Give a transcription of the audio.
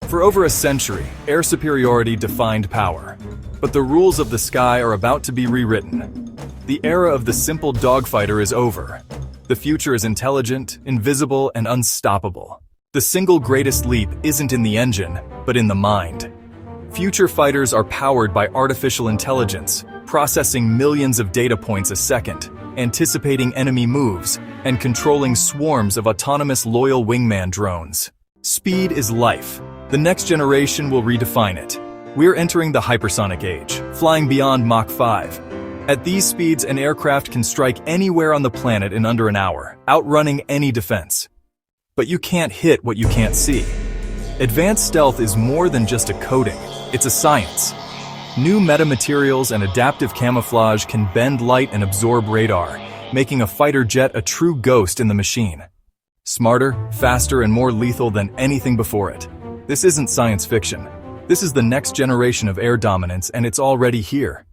For over a century, air superiority defined power. But the rules of the sky are about to be rewritten. The era of the simple dogfighter is over. The future is intelligent, invisible, and unstoppable. The single greatest leap isn't in the engine, but in the mind. Future fighters are powered by artificial intelligence, processing millions of data points a second, anticipating enemy moves, and controlling swarms of autonomous loyal wingman drones. Speed is life. The next generation will redefine it. We're entering the hypersonic age, flying beyond Mach 5. At these speeds, an aircraft can strike anywhere on the planet in under an hour, outrunning any defense. But you can't hit what you can't see. Advanced stealth is more than just a coating, it's a science. New metamaterials and adaptive camouflage can bend light and absorb radar, making a fighter jet a true ghost in the machine. Smarter, faster, and more lethal than anything before it. This isn't science fiction. This is the next generation of air dominance, and it's already here.